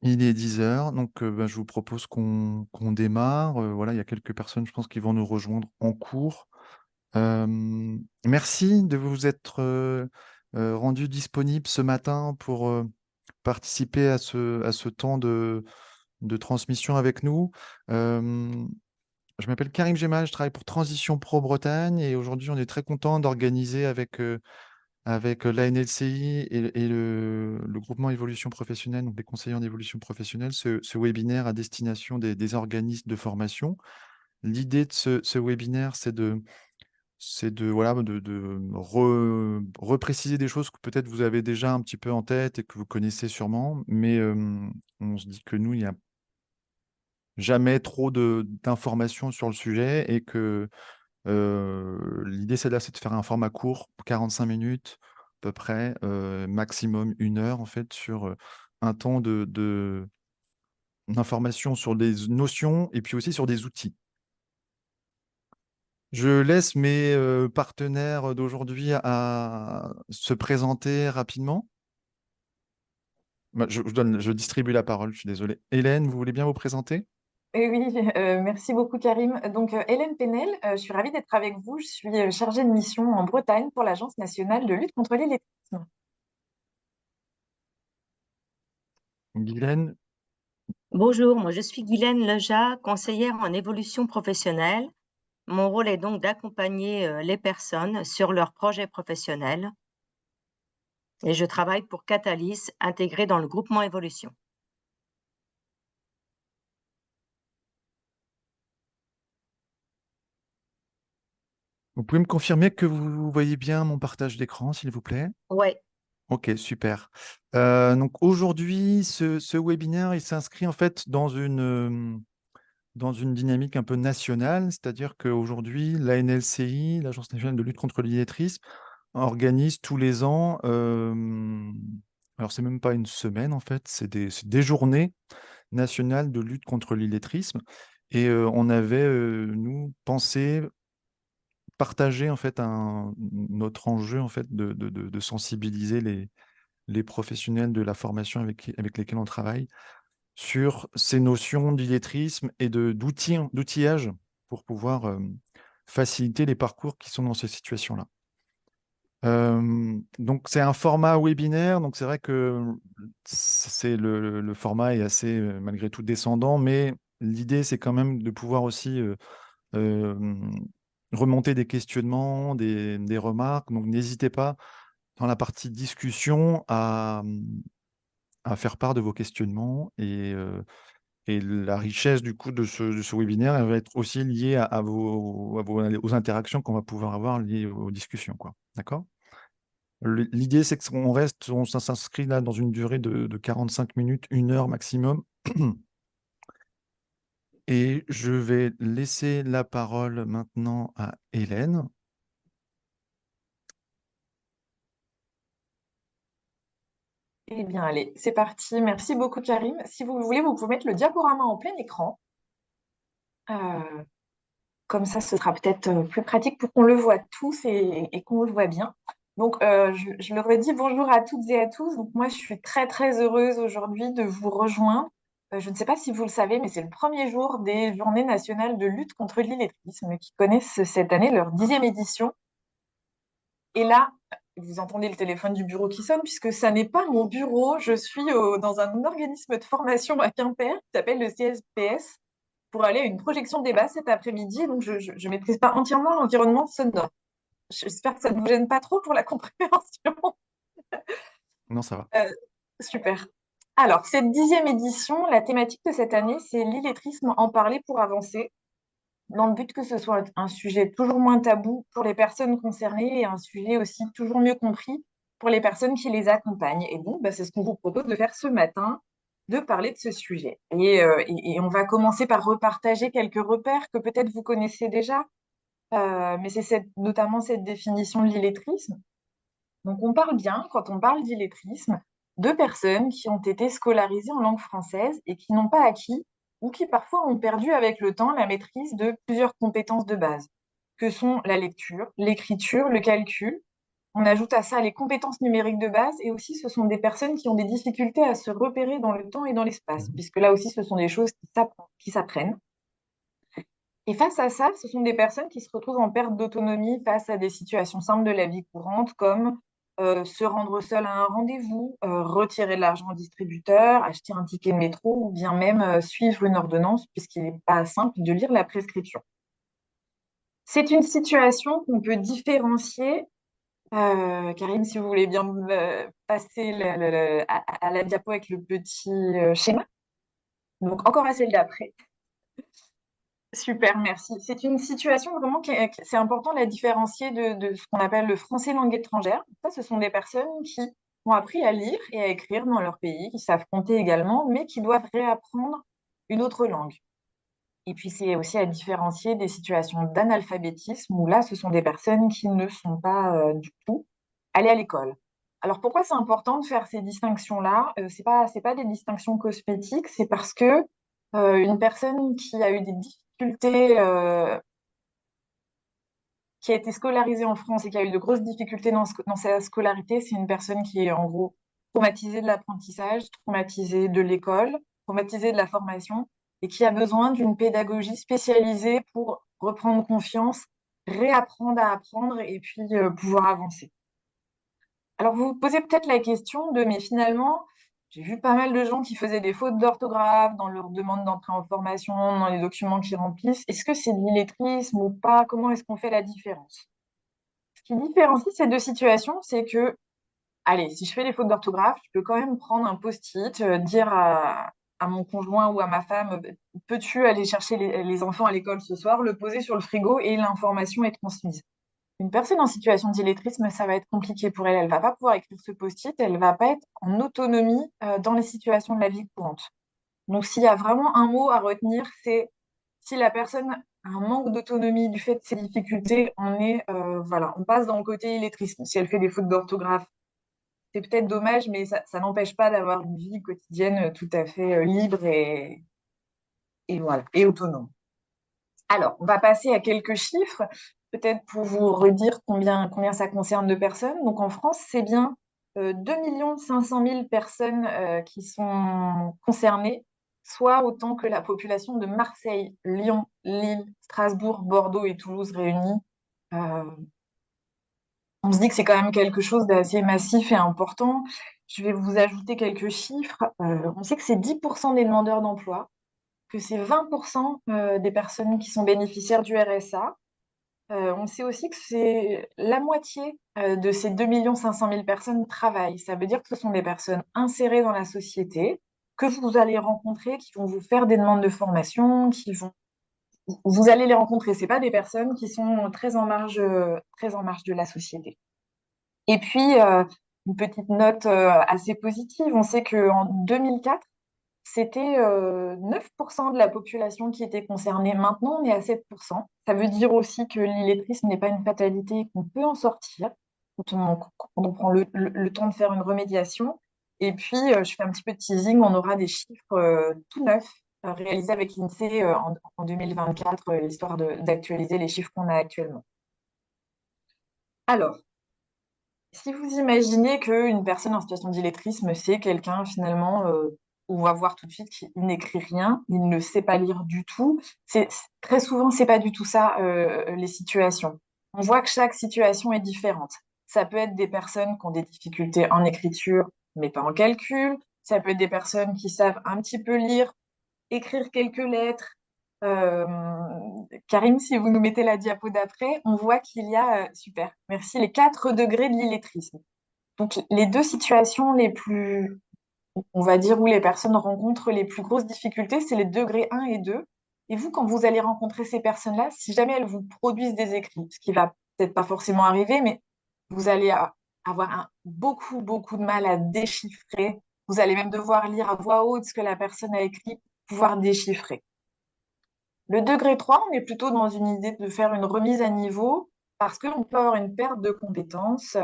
Il est 10 heures, donc je vous propose qu'on démarre. Voilà, il y a quelques personnes, je pense, qui vont nous rejoindre en cours. Merci de vous être rendu disponible ce matin pour participer à ce temps de transmission avec nous. Euh, je m'appelle Karim Gemal, je travaille pour Transition Pro Bretagne et aujourd'hui, on est très content d'organiser avec la NLCI et le groupement évolution professionnelle, donc les conseillers en évolution professionnelle, ce webinaire à destination des organismes de formation. L'idée de ce webinaire, c'est de voilà, repréciser des choses que peut-être vous avez déjà un petit peu en tête et que vous connaissez sûrement, mais on se dit que nous, il n'y a jamais trop d'informations sur le sujet et que l'idée, c'est de faire un format court, 45 minutes à peu près, maximum 1 heure en fait, sur un temps d'information sur des notions et puis aussi sur des outils. Je laisse mes partenaires d'aujourd'hui à se présenter rapidement. Je distribue la parole, je suis désolé. Hélène, vous voulez bien vous présenter? Eh oui, merci beaucoup Karim. Donc Hélène Penel, je suis ravie d'être avec vous. Je suis chargée de mission en Bretagne pour l'Agence nationale de lutte contre l'illettrisme. Guylaine, Bonjour, moi je suis Guylaine Leja, conseillère en évolution professionnelle. Mon rôle est donc d'accompagner les personnes sur leurs projets professionnels et je travaille pour Catalyst, intégré dans le groupement Évolution. vous pouvez me confirmer que vous voyez bien mon partage d'écran, s'il vous plaît? Ouais, Ok, super. Donc aujourd'hui, ce webinaire, il s'inscrit en fait dans une dynamique un peu nationale, c'est-à-dire qu'aujourd'hui, la NLCI, l'Agence nationale de lutte contre l'illettrisme, organise tous les ans, alors c'est même pas une semaine en fait, c'est des journées nationales de lutte contre l'illettrisme. Et on avait, nous, pensé partager en fait notre enjeu en fait de sensibiliser les professionnels de la formation avec lesquels on travaille sur ces notions d'illettrisme et d'outillage pour pouvoir faciliter les parcours qui sont dans ces situations-là. Donc c'est un format webinaire, donc c'est vrai que le format est assez malgré tout descendant, mais l'idée c'est quand même de pouvoir aussi euh, remonter des questionnements, des remarques. Donc n'hésitez pas dans la partie discussion à faire part de vos questionnements et la richesse du coup de ce webinaire, elle va être aussi liée aux interactions qu'on va pouvoir avoir liées aux discussions, quoi. D'accord? L'idée, c'est ça s'inscrit là dans une durée de 45 minutes, 1 heure maximum. Et je vais laisser la parole maintenant à Hélène. Eh bien allez, c'est parti. Merci beaucoup Karim. Si vous le voulez, vous pouvez mettre le diaporama en plein écran. Euh, Comme ça, ce sera peut-être plus pratique pour qu'on le voit tous et qu'on le voit bien. Donc, je le redis, bonjour à toutes et à tous. Donc, moi, je suis très, très heureuse aujourd'hui de vous rejoindre. Je ne sais pas si vous le savez, mais c'est le premier jour des Journées nationales de lutte contre l'illettrisme qui connaissent cette année leur 10e édition. Et là, vous entendez le téléphone du bureau qui sonne, puisque ça n'est pas mon bureau. Je suis dans un organisme de formation à Quimper qui s'appelle le CSPS pour aller à une projection de débat cet après-midi. Donc, je ne maîtrise pas entièrement l'environnement sonore. J'espère que ça ne vous gêne pas trop pour la compréhension. Non, ça va. Euh, Super. Alors, cette 10e édition, la thématique de cette année, c'est l'illettrisme en parler pour avancer, dans le but que ce soit un sujet toujours moins tabou pour les personnes concernées et un sujet aussi toujours mieux compris pour les personnes qui les accompagnent. Et donc, c'est ce qu'on vous propose de faire ce matin, de parler de ce sujet. Et on va commencer par repartager quelques repères que peut-être vous connaissez déjà, mais c'est notamment cette définition de l'illettrisme. Donc, on parle bien, quand on parle d'illettrisme, de personnes qui ont été scolarisées en langue française et qui n'ont pas acquis ou qui parfois ont perdu avec le temps la maîtrise de plusieurs compétences de base, que sont la lecture, l'écriture, le calcul. On ajoute à ça les compétences numériques de base et aussi ce sont des personnes qui ont des difficultés à se repérer dans le temps et dans l'espace, puisque là aussi ce sont des choses qui s'apprennent. Et face à ça, ce sont des personnes qui se retrouvent en perte d'autonomie face à des situations simples de la vie courante, comme se rendre seul à un rendez-vous, retirer de l'argent au distributeur, acheter un ticket de métro ou bien même suivre une ordonnance, puisqu'il n'est pas simple de lire la prescription. C'est une situation qu'on peut différencier. Karine, si vous voulez bien passer à la diapo avec le petit schéma. Donc, encore à celle d'après. Super, merci. C'est une situation vraiment c'est important de la différencier de ce qu'on appelle le français langue étrangère. Ça, ce sont des personnes qui ont appris à lire et à écrire dans leur pays, qui savent compter également, mais qui doivent réapprendre une autre langue. Et puis, c'est aussi à différencier des situations d'analphabétisme où là, ce sont des personnes qui ne sont pas du tout allées à l'école. Alors, pourquoi c'est important de faire ces distinctions-là? C'est pas des distinctions cosmétiques, c'est parce que une personne qui a eu des difficultés, qui a été scolarisée en France et qui a eu de grosses difficultés dans sa scolarité, c'est une personne qui est en gros traumatisée de l'apprentissage, traumatisée de l'école, traumatisée de la formation et qui a besoin d'une pédagogie spécialisée pour reprendre confiance, réapprendre à apprendre et puis pouvoir avancer. Alors vous vous posez peut-être la question de, mais finalement, j'ai vu pas mal de gens qui faisaient des fautes d'orthographe dans leur demande d'entrée en formation, dans les documents qu'ils remplissent. Est-ce que c'est de l'illettrisme ou pas? Comment est-ce qu'on fait la différence? Ce qui différencie ces deux situations, c'est que, allez, si je fais des fautes d'orthographe, je peux quand même prendre un post-it, dire à mon conjoint ou à ma femme, peux-tu aller chercher les enfants à l'école ce soir, le poser sur le frigo et l'information est transmise. Une personne en situation d'illettrisme, ça va être compliqué pour elle. Elle va pas pouvoir écrire ce post-it, elle va pas être en autonomie dans les situations de la vie courante. Donc, s'il y a vraiment un mot à retenir, c'est si la personne a un manque d'autonomie du fait de ses difficultés, voilà, on passe dans le côté illettrisme. Si elle fait des fautes d'orthographe, c'est peut-être dommage, mais ça n'empêche pas d'avoir une vie quotidienne tout à fait libre et voilà, et autonome. Alors, on va passer à quelques chiffres, peut-être pour vous redire combien ça concerne de personnes. Donc, en France, c'est bien 2 500 000 personnes qui sont concernées, soit autant que la population de Marseille, Lyon, Lille, Strasbourg, Bordeaux et Toulouse réunis. Euh, on se dit que c'est quand même quelque chose d'assez massif et important. Je vais vous ajouter quelques chiffres. On sait que c'est 10% des demandeurs d'emploi, que c'est 20% des personnes qui sont bénéficiaires du RSA. On sait aussi que c'est la moitié de ces 2 500 000 personnes travaillent. Ça veut dire que ce sont des personnes insérées dans la société, que vous allez rencontrer, qui vont vous faire des demandes de formation, vous allez les rencontrer. C'est pas des personnes qui sont très en marge de la société. Et puis, une petite note assez positive, on sait qu'en 2004, c'était 9% de la population qui était concernée. Maintenant, on est à 7%. Ça veut dire aussi que l'illettrisme n'est pas une fatalité, qu'on peut en sortir quand on prend le temps de faire une remédiation. Et puis, je fais un petit peu de teasing, on aura des chiffres tout neufs réalisés avec l'INSEE en 2024, histoire d'actualiser les chiffres qu'on a actuellement. Alors, si vous imaginez qu'une personne en situation d'illettrisme, c'est quelqu'un finalement, on va voir tout de suite qu'il n'écrit rien, il ne sait pas lire du tout. Très souvent, c'est pas du tout ça, les situations. On voit que chaque situation est différente. Ça peut être des personnes qui ont des difficultés en écriture, mais pas en calcul. Ça peut être des personnes qui savent un petit peu lire, écrire quelques lettres. Euh, Karim, si vous nous mettez la diapo d'après, on voit qu'il y a, super, merci, les 4 degrés de l'illettrisme. Donc, les deux situations les plus, on va dire, où les personnes rencontrent les plus grosses difficultés, c'est les degrés 1 et 2. Et vous, quand vous allez rencontrer ces personnes-là, si jamais elles vous produisent des écrits, ce qui va peut-être pas forcément arriver, mais vous allez avoir beaucoup, beaucoup de mal à déchiffrer. Vous allez même devoir lire à voix haute ce que la personne a écrit, pouvoir déchiffrer. Le degré 3, on est plutôt dans une idée de faire une remise à niveau parce qu'on peut avoir une perte de compétences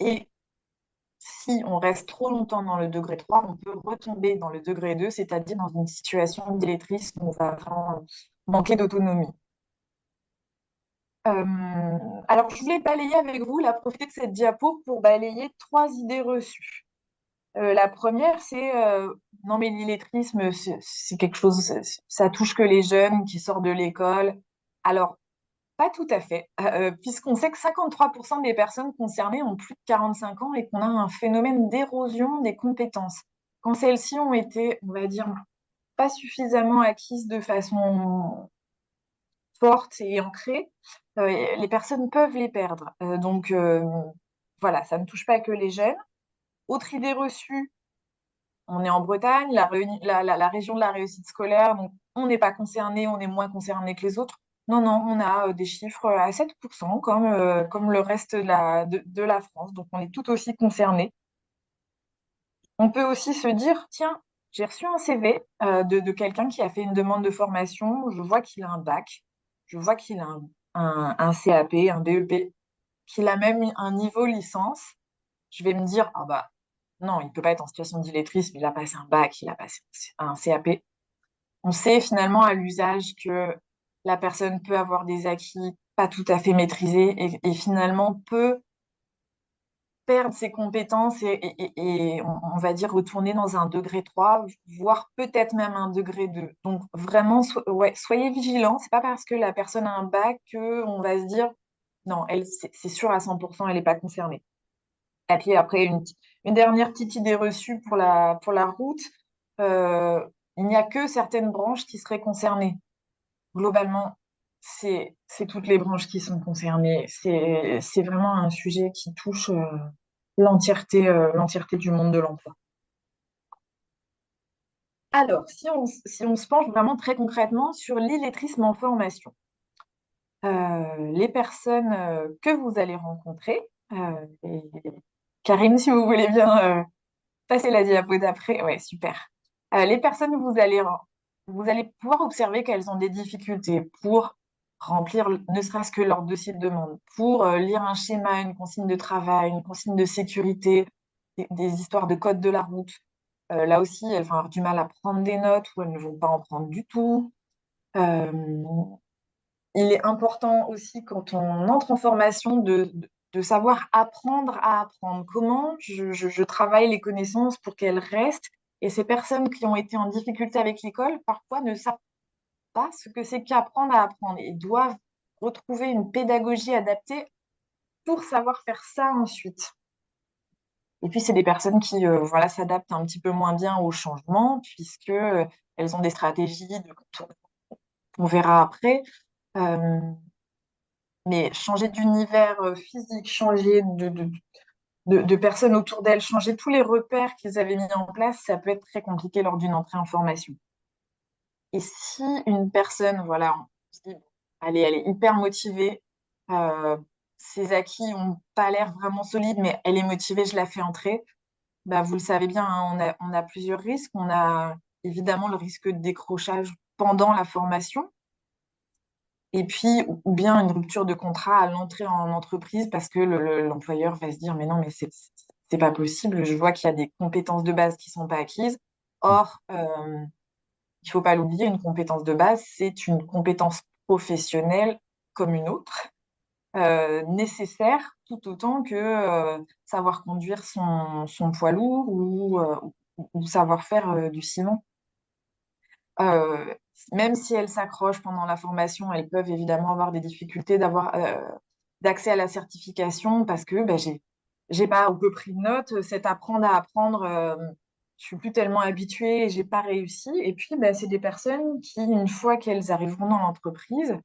et si on reste trop longtemps dans le degré 3, on peut retomber dans le degré 2, c'est-à-dire dans une situation d'illettrisme où on va vraiment manquer d'autonomie. Alors, je voulais balayer avec vous, profiter de cette diapo pour balayer 3 idées reçues. La première, c'est non, mais l'illettrisme, c'est quelque chose, ça touche que les jeunes qui sortent de l'école. Alors, pas tout à fait, puisqu'on sait que 53% des personnes concernées ont plus de 45 ans et qu'on a un phénomène d'érosion des compétences. Quand celles-ci ont été, on va dire, pas suffisamment acquises de façon forte et ancrée, les personnes peuvent les perdre. Donc, voilà, ça ne touche pas que les jeunes. Autre idée reçue, on est en Bretagne, la région de la réussite scolaire, donc on n'est pas concerné, on est moins concerné que les autres. Non, non, on a des chiffres à 7%, comme le reste de la France, donc on est tout aussi concerné. On peut aussi se dire, tiens, j'ai reçu un CV de quelqu'un qui a fait une demande de formation, je vois qu'il a un bac, je vois qu'il a un CAP, un BEP, qu'il a même un niveau licence. Je vais me dire, ah bah non, il ne peut pas être en situation d'illettrisme, il a passé un bac, il a passé un CAP. On sait finalement à l'usage que la personne peut avoir des acquis pas tout à fait maîtrisés et finalement peut perdre ses compétences et on va dire retourner dans un degré 3, voire peut-être même un degré 2. Donc vraiment, ouais, soyez vigilants. C'est pas parce que la personne a un bac qu'on va se dire, non, c'est sûr à 100%, elle n'est pas concernée. Et puis après, une dernière petite idée reçue pour la route. Euh, il n'y a que certaines branches qui seraient concernées. Globalement, c'est toutes les branches qui sont concernées. C'est vraiment un sujet qui touche l'entièreté du monde de l'emploi. Alors, si on se penche vraiment très concrètement sur l'illettrisme en formation, les personnes que vous allez rencontrer, et Karine, si vous voulez bien passer la diapo d'après, ouais, super. Les personnes, vous allez pouvoir observer qu'elles ont des difficultés pour remplir ne serait-ce que leur dossier de demande, pour lire un schéma, une consigne de travail, une consigne de sécurité, des histoires de code de la route. Là aussi, elles vont avoir du mal à prendre des notes ou elles ne vont pas en prendre du tout. Euh, il est important aussi quand on entre en formation de savoir apprendre à apprendre. Comment je travaille les connaissances pour qu'elles restent. Et ces personnes qui ont été en difficulté avec l'école, parfois ne savent pas ce que c'est qu'apprendre à apprendre et doivent retrouver une pédagogie adaptée pour savoir faire ça ensuite. Et puis, c'est des personnes qui voilà, s'adaptent un petit peu moins bien au changement, puisque elles ont des stratégies de contournement qu'on verra après. Euh, mais changer d'univers physique, changer de personnes autour d'elles, changer tous les repères qu'ils avaient mis en place, ça peut être très compliqué lors d'une entrée en formation. Et si une personne, voilà, on se dit, bon, allez, elle est hyper motivée, euh, ses acquis n'ont pas l'air vraiment solides, mais elle est motivée, je la fais entrer, bah, vous le savez bien, hein, on a plusieurs risques. On a évidemment le risque de décrochage pendant la formation, et puis, ou bien une rupture de contrat à l'entrée en entreprise parce que l'employeur va se dire, mais non, mais c'est pas possible, je vois qu'il y a des compétences de base qui sont pas acquises. Or, il faut pas l'oublier, une compétence de base, c'est une compétence professionnelle comme une autre, nécessaire tout autant que savoir conduire son poids lourd ou savoir faire du ciment. Euh, Même si elles s'accrochent pendant la formation, elles peuvent évidemment avoir des difficultés d'accès à la certification parce que ben, j'ai pas un peu pris de notes, cet apprendre à apprendre, je suis plus tellement habituée et j'ai pas réussi. Et puis, ben, c'est des personnes qui, une fois qu'elles arriveront dans l'entreprise,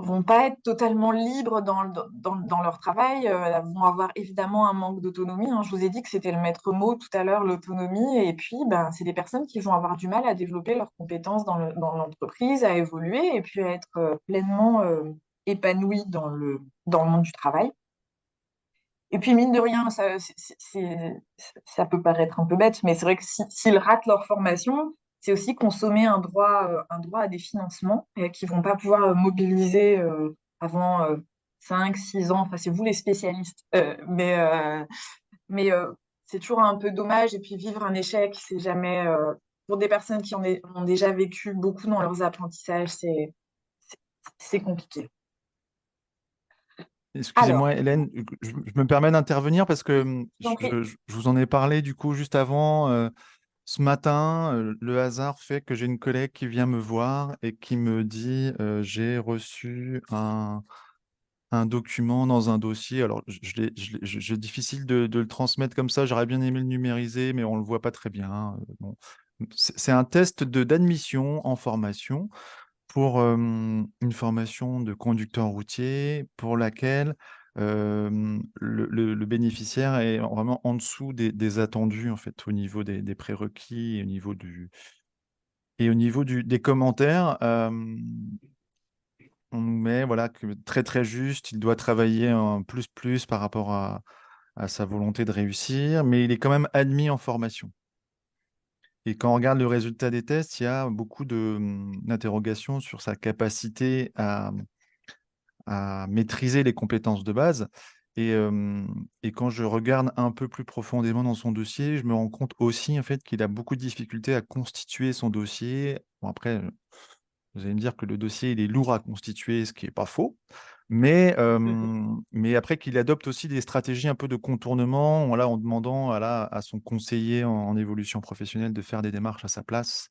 vont pas être totalement libres dans leur travail, vont avoir évidemment un manque d'autonomie, hein. Je vous ai dit que c'était le maître mot tout à l'heure, l'autonomie. Et puis, ben, c'est des personnes qui vont avoir du mal à développer leurs compétences dans l'entreprise, à évoluer et puis à être pleinement épanouies dans le monde du travail. Et puis, mine de rien, ça peut paraître un peu bête, mais c'est vrai que s'ils ratent leur formation, c'est aussi consommer un droit à des financements qu'ils ne vont pas pouvoir mobiliser avant 5, 6 ans. Enfin, c'est vous les spécialistes. Mais c'est toujours un peu dommage. Et puis, vivre un échec, c'est jamais, pour des personnes qui ont déjà vécu beaucoup dans leurs apprentissages, c'est c'est compliqué. Alors, Excusez-moi, Hélène, je me permets d'intervenir parce que j'en prie. je vous en ai parlé du coup juste avant. Ce matin, le hasard fait que j'ai une collègue qui vient me voir et qui me dit j'ai reçu un document dans un dossier. Alors, difficile de le transmettre comme ça. J'aurais bien aimé le numériser, mais on le voit pas très bien. Bon. C'est un test d'admission en formation pour une formation de conducteur routier pour laquelle le bénéficiaire est vraiment en dessous des attendus en fait au niveau des prérequis et au niveau des commentaires. On nous met voilà que très très juste, il doit travailler un plus par rapport à sa volonté de réussir, mais il est quand même admis en formation. Et quand on regarde le résultat des tests, il y a beaucoup d'interrogations sur sa capacité à maîtriser les compétences de base. Et quand je regarde un peu plus profondément dans son dossier, je me rends compte aussi en fait qu'il a beaucoup de difficultés à constituer son dossier. Bon, après, vous allez me dire que le dossier il est lourd à constituer, ce qui n'est pas faux. Mais après qu'il adopte aussi des stratégies un peu de contournement, voilà, en demandant voilà, à son conseiller en évolution professionnelle de faire des démarches à sa place,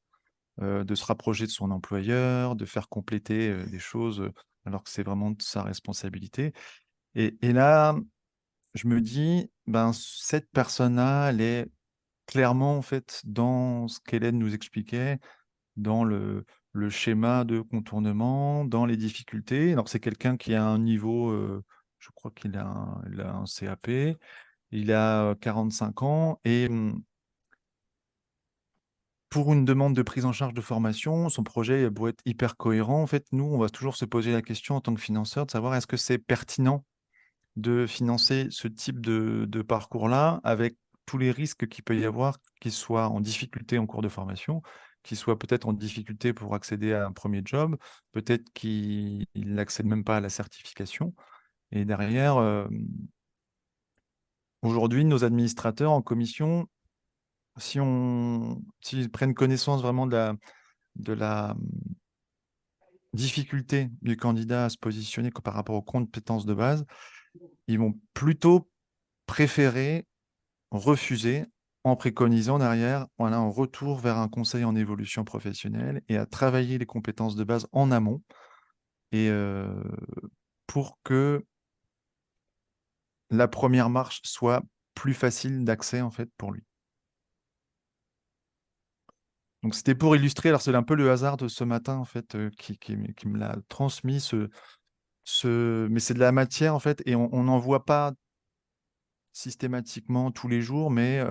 de se rapprocher de son employeur, de faire compléter des choses alors que c'est vraiment de sa responsabilité. Et là, je me dis, ben, cette personne-là, elle est clairement en fait dans ce qu'Hélène nous expliquait, dans le schéma de contournement, dans les difficultés. Alors c'est quelqu'un qui a un niveau, je crois il a un CAP, il a 45 ans et pour une demande de prise en charge de formation, son projet a beau être hyper cohérent, en fait, nous, on va toujours se poser la question en tant que financeur de savoir est-ce que c'est pertinent de financer ce type de parcours-là avec tous les risques qu'il peut y avoir, qu'il soit en difficulté en cours de formation, qu'il soit peut-être en difficulté pour accéder à un premier job, peut-être qu'il n'accède même pas à la certification. Et derrière, aujourd'hui, nos administrateurs en commission, s'ils prennent connaissance vraiment de la difficulté du candidat à se positionner par rapport aux compétences de base, ils vont plutôt préférer refuser en préconisant derrière voilà, un retour vers un conseil en évolution professionnelle et à travailler les compétences de base en amont et pour que la première marche soit plus facile d'accès en fait pour lui. Donc c'était pour illustrer, alors c'est un peu le hasard de ce matin en fait qui me l'a transmis mais c'est de la matière en fait et on n'en voit pas systématiquement tous les jours, mais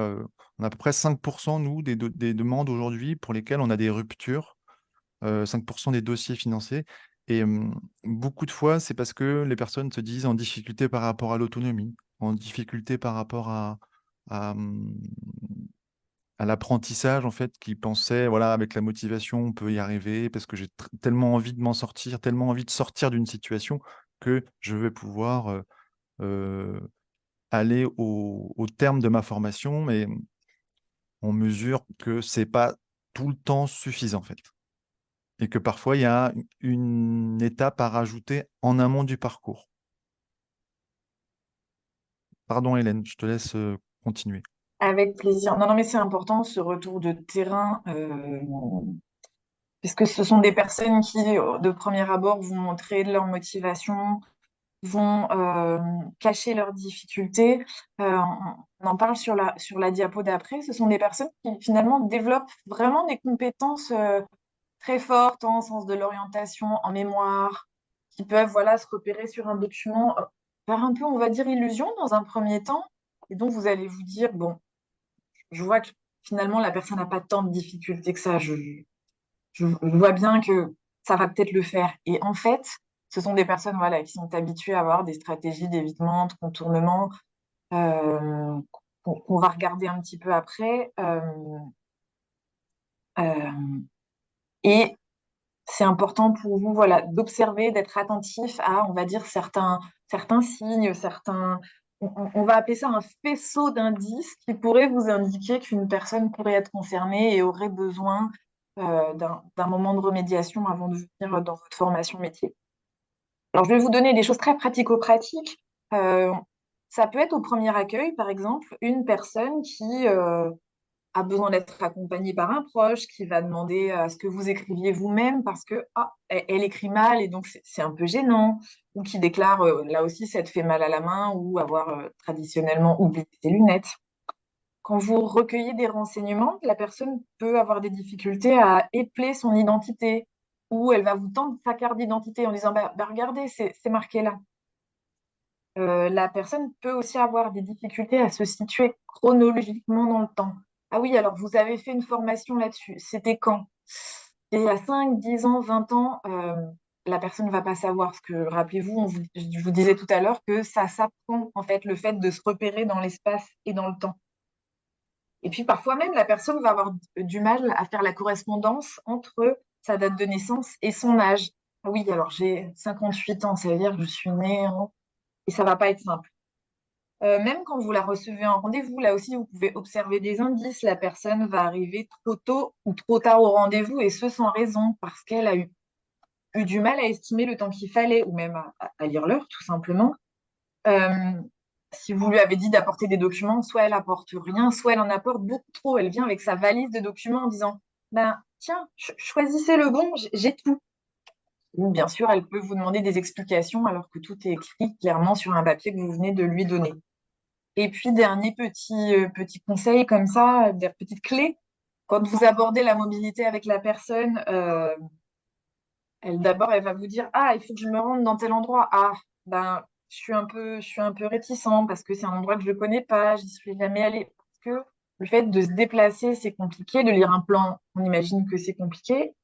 on a à peu près 5% nous des demandes aujourd'hui pour lesquelles on a des ruptures, 5% des dossiers financés et beaucoup de fois, c'est parce que les personnes se disent en difficulté par rapport à l'autonomie, en difficulté par rapport à, mmh, à l'apprentissage en fait, qui pensaient voilà avec la motivation on peut y arriver parce que j'ai tellement envie de m'en sortir, tellement envie de sortir d'une situation que je vais pouvoir, heu, aller au terme de ma formation, mais on mesure que c'est pas tout le temps suffisant en fait. Et que parfois il y a une étape à rajouter en amont du parcours. Pardon Hélène, je te laisse continuer. Avec plaisir. Non, non, mais c'est important ce retour de terrain, puisque ce sont des personnes qui, de premier abord, vont montrer de leur motivation, vont cacher leurs difficultés. On en parle sur la diapo d'après. Ce sont des personnes qui finalement développent vraiment des compétences très fortes en sens de l'orientation, en mémoire, qui peuvent voilà, se repérer sur un document par un peu, on va dire, illusion dans un premier temps. Et donc, vous allez vous dire, bon, je vois que finalement, la personne n'a pas tant de difficultés que ça. Je vois bien que ça va peut-être le faire. Et en fait, ce sont des personnes voilà, qui sont habituées à avoir des stratégies d'évitement, de contournement, qu'on va regarder un petit peu après. Euh, et c'est important pour vous voilà, d'observer, d'être attentif à, on va dire, certains signes, on va appeler ça un faisceau d'indices qui pourrait vous indiquer qu'une personne pourrait être concernée et aurait besoin d'un moment de remédiation avant de venir dans votre formation métier. Alors, je vais vous donner des choses très pratico-pratiques. Ça peut être au premier accueil, par exemple, une personne qui a besoin d'être accompagnée par un proche, qui va demander à ce que vous écriviez vous-même parce que elle écrit mal et donc c'est un peu gênant, ou qui déclare là aussi s'être fait mal à la main ou avoir traditionnellement oublié ses lunettes. Quand vous recueillez des renseignements, la personne peut avoir des difficultés à épeler son identité, ou elle va vous tendre sa carte d'identité en disant bah, regardez, c'est marqué là. La personne peut aussi avoir des difficultés à se situer chronologiquement dans le temps. Ah oui, alors vous avez fait une formation là-dessus. C'était quand? Il y a 5, 10 ans, 20 ans, la personne ne va pas savoir. Parce que, rappelez-vous, je vous disais tout à l'heure que ça s'apprend, en fait, le fait de se repérer dans l'espace et dans le temps. Et puis parfois même, la personne va avoir du mal à faire la correspondance entre sa date de naissance et son âge. Ah oui, alors j'ai 58 ans, ça veut dire que je suis née en... Et ça va pas être simple. Même quand vous la recevez en rendez-vous, là aussi, vous pouvez observer des indices. La personne va arriver trop tôt ou trop tard au rendez-vous, et ce sans raison, parce qu'elle a eu du mal à estimer le temps qu'il fallait, ou même à lire l'heure, tout simplement. Euh, Si vous lui avez dit d'apporter des documents, soit elle apporte rien, soit elle en apporte beaucoup trop. Elle vient avec sa valise de documents en disant, ben tiens, choisissez le bon, j'ai tout. Ou bien sûr, elle peut vous demander des explications alors que tout est écrit clairement sur un papier que vous venez de lui donner. Et puis, dernier petit conseil comme ça, des petites clés. Quand vous abordez la mobilité avec la personne, d'abord, elle va vous dire, ah, il faut que je me rende dans tel endroit. Ah, ben, je suis un peu réticent parce que c'est un endroit que je ne connais pas, j'y suis jamais allée. Parce que le fait de se déplacer, c'est compliqué. De lire un plan, on imagine que c'est compliqué.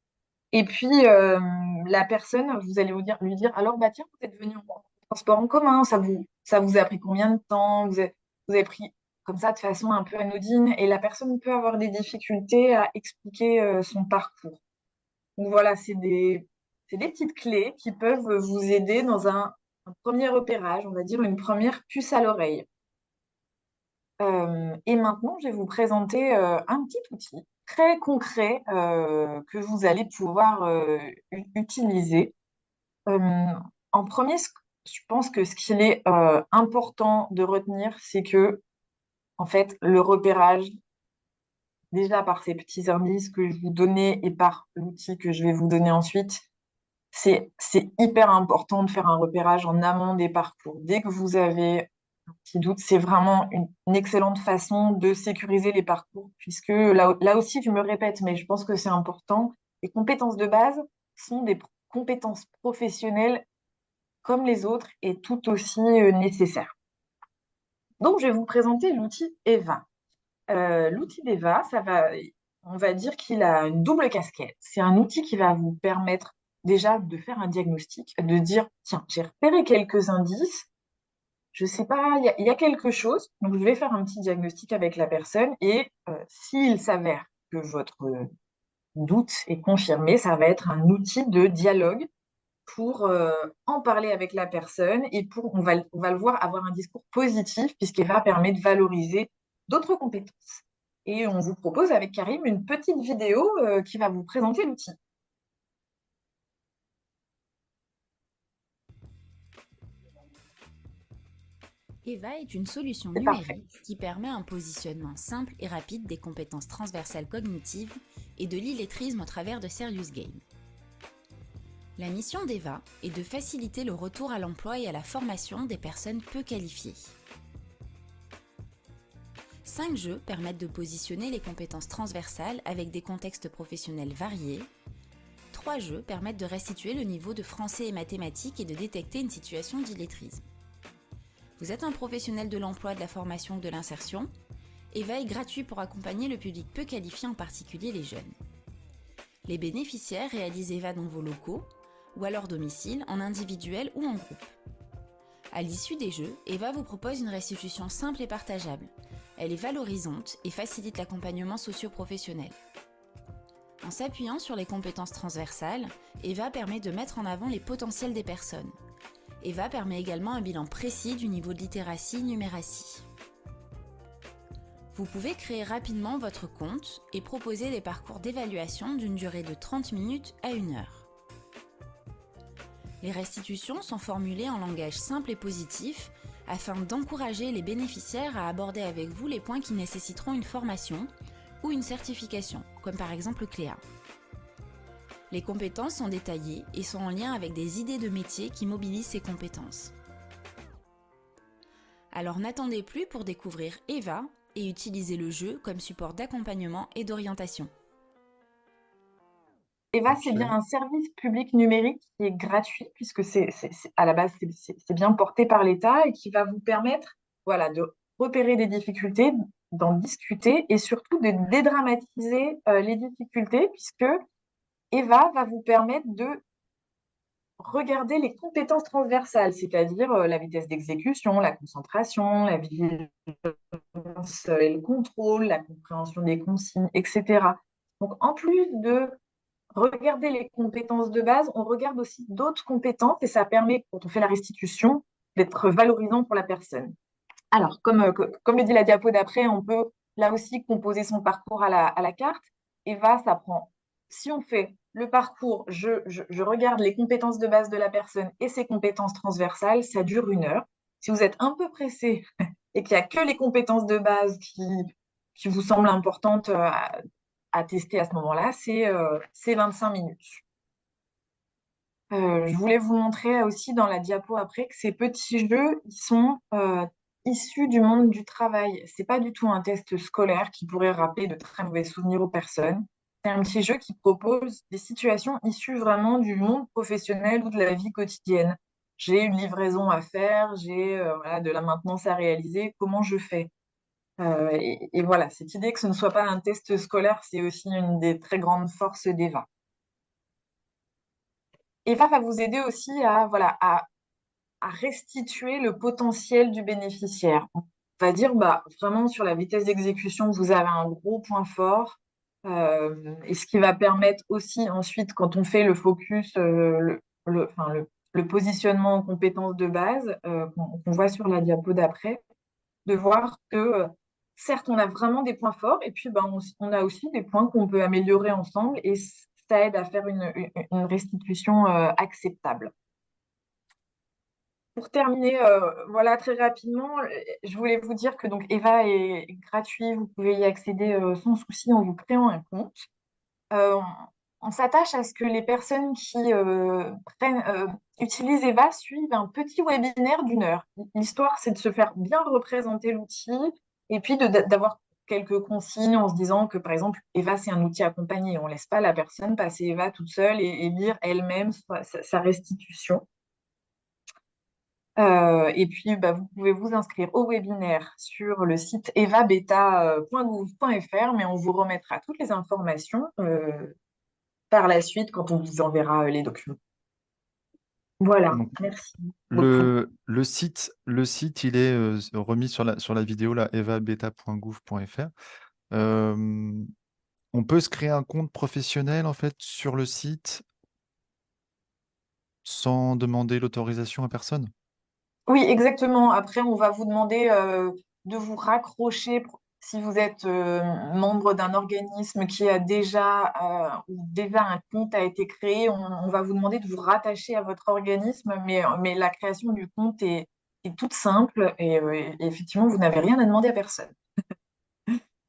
Et puis, la personne, vous allez lui dire, alors, bah, tiens, vous êtes venu en transport en commun, ça vous a pris combien de temps? Vous avez pris comme ça de façon un peu anodine, et la personne peut avoir des difficultés à expliquer son parcours. Donc voilà, c'est des petites clés qui peuvent vous aider dans un premier repérage, on va dire une première puce à l'oreille. Et maintenant, je vais vous présenter un petit outil très concret que vous allez pouvoir utiliser. Euh, En premier, je pense que ce qu'il est important de retenir, c'est que, en fait, le repérage, déjà par ces petits indices que je vous donnais et par l'outil que je vais vous donner ensuite, c'est hyper important de faire un repérage en amont des parcours. Dès que vous avez un petit doute, c'est vraiment une excellente façon de sécuriser les parcours, puisque là aussi, je me répète, mais je pense que c'est important. Les compétences de base sont des compétences professionnelles comme les autres et tout aussi nécessaires. Donc, je vais vous présenter l'outil EVA. L'outil d'EVA, on va dire qu'il a une double casquette. C'est un outil qui va vous permettre déjà de faire un diagnostic, de dire, tiens, j'ai repéré quelques indices, je sais pas, il y a quelque chose, donc je vais faire un petit diagnostic avec la personne, et s'il s'avère que votre doute est confirmé, ça va être un outil de dialogue pour en parler avec la personne, et on va le voir avoir un discours positif puisqu'il va permettre de valoriser d'autres compétences. Et on vous propose avec Karim une petite vidéo qui va vous présenter l'outil. EVA est une solution C'est parfait. numérique qui permet un positionnement simple et rapide des compétences transversales cognitives et de l'illettrisme au travers de Serious Game. La mission d'EVA est de faciliter le retour à l'emploi et à la formation des personnes peu qualifiées. 5 jeux permettent de positionner les compétences transversales avec des contextes professionnels variés. 3 jeux permettent de restituer le niveau de français et mathématiques et de détecter une situation d'illettrisme. Vous êtes un professionnel de l'emploi, de la formation ou de l'insertion? EVA est gratuit pour accompagner le public peu qualifié, en particulier les jeunes. Les bénéficiaires réalisent EVA dans vos locaux ou à leur domicile, en individuel ou en groupe. À l'issue des jeux, EVA vous propose une restitution simple et partageable. Elle est valorisante et facilite l'accompagnement socio-professionnel. En s'appuyant sur les compétences transversales, EVA permet de mettre en avant les potentiels des personnes. EVA permet également un bilan précis du niveau de littératie-numératie. Vous pouvez créer rapidement votre compte et proposer des parcours d'évaluation d'une durée de 30 minutes à 1 heure. Les restitutions sont formulées en langage simple et positif afin d'encourager les bénéficiaires à aborder avec vous les points qui nécessiteront une formation ou une certification, comme par exemple Cléa. Les compétences sont détaillées et sont en lien avec des idées de métier qui mobilisent ces compétences. Alors n'attendez plus pour découvrir EVA et utiliser le jeu comme support d'accompagnement et d'orientation. EVA, c'est Ok. bien un service public numérique qui est gratuit, puisque à la base, c'est bien porté par l'État et qui va vous permettre, voilà, de repérer des difficultés, d'en discuter et surtout de dédramatiser les difficultés, puisque EVA va vous permettre de regarder les compétences transversales, c'est-à-dire la vitesse d'exécution, la concentration, la vigilance et le contrôle, la compréhension des consignes, etc. Donc, en plus de regarder les compétences de base, on regarde aussi d'autres compétences et ça permet, quand on fait la restitution, d'être valorisant pour la personne. Alors, comme le dit la diapo d'après, on peut là aussi composer son parcours à la carte. Eva, ça prend. Si on fait le parcours, je regarde les compétences de base de la personne et ses compétences transversales, ça dure 1 heure. Si vous êtes un peu pressé et qu'il n'y a que les compétences de base qui vous semblent importantes à tester à ce moment-là, c'est 25 minutes. Je voulais vous montrer aussi dans la diapo après que ces petits jeux, ils sont issus du monde du travail. C'est pas du tout un test scolaire qui pourrait rappeler de très mauvais souvenirs aux personnes. C'est un petit jeu qui propose des situations issues vraiment du monde professionnel ou de la vie quotidienne. J'ai une livraison à faire, j'ai voilà, de la maintenance à réaliser, comment je fais? Et voilà, cette idée que ce ne soit pas un test scolaire, c'est aussi une des très grandes forces d'EVA. EVA va vous aider aussi voilà, à restituer le potentiel du bénéficiaire. On va dire, vraiment sur la vitesse d'exécution, vous avez un gros point fort. Et ce qui va permettre aussi ensuite, quand on fait le focus, le positionnement en compétences de base, qu'on voit sur la diapo d'après, de voir que certes, on a vraiment des points forts et puis on a aussi des points qu'on peut améliorer ensemble et ça aide à faire une restitution acceptable. Pour terminer, voilà très rapidement, je voulais vous dire que donc Eva est gratuit, vous pouvez y accéder sans souci en vous créant un compte. Euh, on s'attache à ce que les personnes qui utilisent Eva suivent un petit webinaire d'1 heure. L'histoire, c'est de se faire bien représenter l'outil et puis d'avoir quelques consignes en se disant que, par exemple, Eva, c'est un outil accompagné. On ne laisse pas la personne passer Eva toute seule et lire elle-même sa restitution. Et puis, vous pouvez vous inscrire au webinaire sur le site evabeta.gouv.fr, mais on vous remettra toutes les informations par la suite quand on vous enverra les documents. Voilà, Donc, merci beaucoup. le site, il est remis sur la vidéo, là, evabeta.gouv.fr. On peut se créer un compte professionnel, en fait, sur le site sans demander l'autorisation à personne? Oui, exactement. Après, on va vous demander de vous raccrocher si vous êtes membre d'un organisme qui a ou déjà un compte a été créé. On va vous demander de vous rattacher à votre organisme, mais la création du compte est toute simple et effectivement, vous n'avez rien à demander à personne.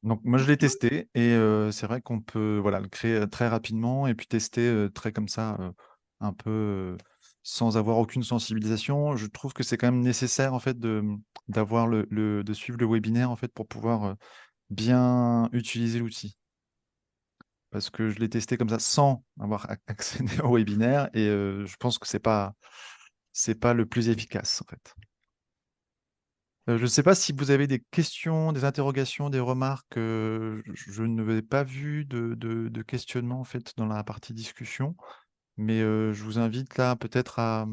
Donc, moi, je l'ai testé et c'est vrai qu'on peut voilà, le créer très rapidement et puis tester très comme ça, un peu sans avoir aucune sensibilisation. Je trouve que c'est quand même nécessaire en fait d'avoir de suivre le webinaire en fait pour pouvoir bien utiliser l'outil. Parce que je l'ai testé comme ça sans avoir accédé au webinaire et je pense que c'est pas le plus efficace en fait. Je ne sais pas si vous avez des questions, des interrogations, des remarques. Je n'avais pas vu de questionnement en fait dans la partie discussion, mais je vous invite là peut-être à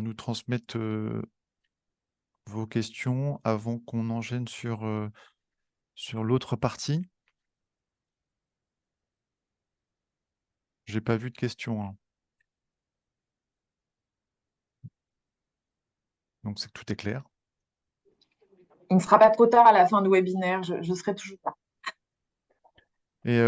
nous transmettre vos questions avant qu'on enchaîne sur l'autre partie. J'ai pas vu de questions, hein. Donc c'est que tout est clair. Il ne sera pas trop tard à la fin du webinaire, je serai toujours là. Et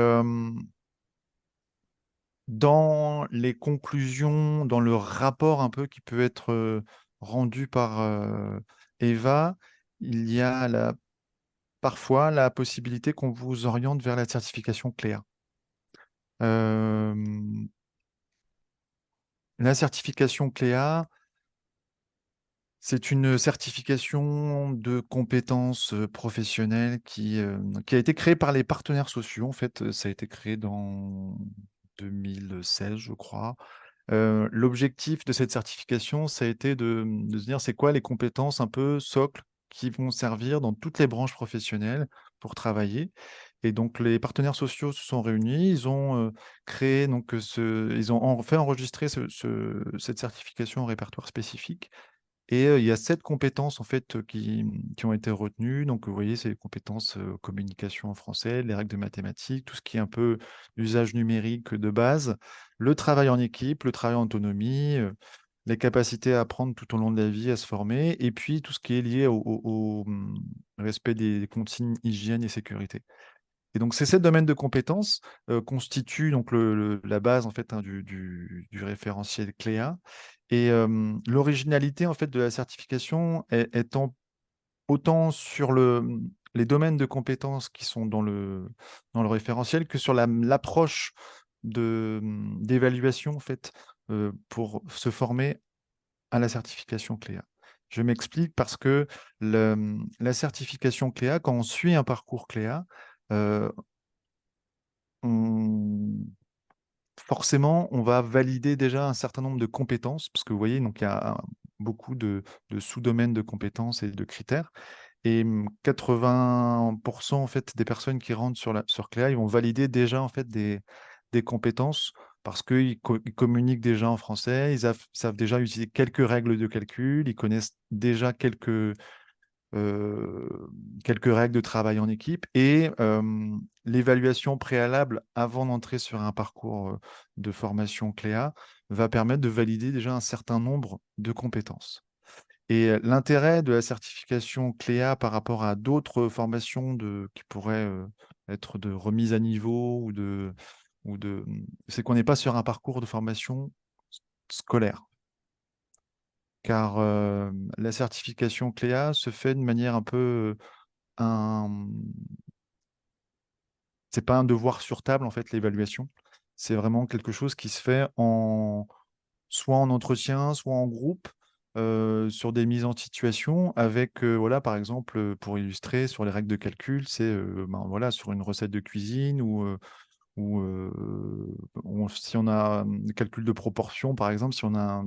dans les conclusions, dans le rapport un peu qui peut être rendu par Eva, il y a parfois la possibilité qu'on vous oriente vers la certification Cléa. Euh, la certification Cléa, c'est une certification de compétences professionnelles qui a été créée par les partenaires sociaux. En fait, ça a été créé dans 2016, je crois. L'objectif de cette certification, ça a été de se dire c'est quoi les compétences un peu socles qui vont servir dans toutes les branches professionnelles pour travailler. Et donc les partenaires sociaux se sont réunis, ils ont créé donc ils ont fait enregistrer cette certification au répertoire spécifique. Et il y a 7 compétences en fait, qui ont été retenues. Donc vous voyez, c'est les compétences, communication en français, les règles de mathématiques, tout ce qui est un peu usage numérique de base, le travail en équipe, le travail en autonomie, les capacités à apprendre tout au long de la vie, à se former et puis tout ce qui est lié au respect des consignes hygiène et sécurité. Et donc ces 7 domaines de compétences, constituent donc la base en fait, hein, du référentiel Cléa et l'originalité en fait de la certification étant autant sur les domaines de compétences qui sont dans le référentiel que sur l'approche d'évaluation en fait, pour se former à la certification Cléa. Je m'explique parce que la certification Cléa, quand on suit un parcours Cléa, heu forcément, on va valider déjà un certain nombre de compétences, parce que vous voyez, donc il y a beaucoup de sous-domaines de compétences et de critères. Et 80 en fait, des personnes qui rentrent sur Cléa, ils vont valider déjà en fait, des compétences parce qu'ils communiquent déjà en français, ils savent déjà utiliser quelques règles de calcul, ils connaissent déjà euh, quelques règles de travail en équipe et l'évaluation préalable avant d'entrer sur un parcours de formation Cléa va permettre de valider déjà un certain nombre de compétences. Et l'intérêt de la certification Cléa par rapport à d'autres formations qui pourraient être de remise à niveau c'est qu'on n'est pas sur un parcours de formation scolaire car la certification Cléa se fait de manière un peu un c'est pas un devoir sur table en fait l'évaluation. C'est vraiment quelque chose qui se fait soit en entretien, soit en groupe, sur des mises en situation avec, voilà, par exemple, pour illustrer sur les règles de calcul, c'est, ben, voilà, sur une recette de cuisine ou si on a un calcul de proportion, par exemple, si on a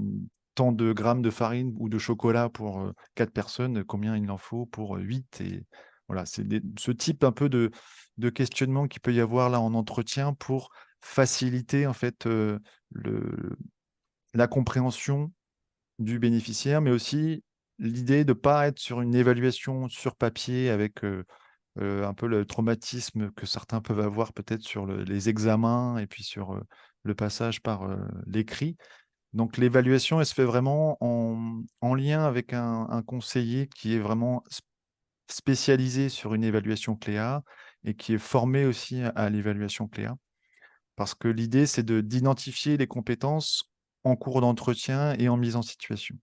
tant de grammes de farine ou de chocolat pour 4 personnes, combien il en faut pour 8 et voilà, c'est ce type un peu de questionnement qu'il peut y avoir là en entretien pour faciliter en fait la compréhension du bénéficiaire, mais aussi l'idée de ne pas être sur une évaluation sur papier avec un peu le traumatisme que certains peuvent avoir peut-être sur les examens et puis sur le passage par l'écrit. Donc l'évaluation, elle se fait vraiment en lien avec un conseiller qui est vraiment spécialisé sur une évaluation Cléa et qui est formé aussi à l'évaluation Cléa. Parce que l'idée, c'est d'identifier les compétences en cours d'entretien et en mise en situation.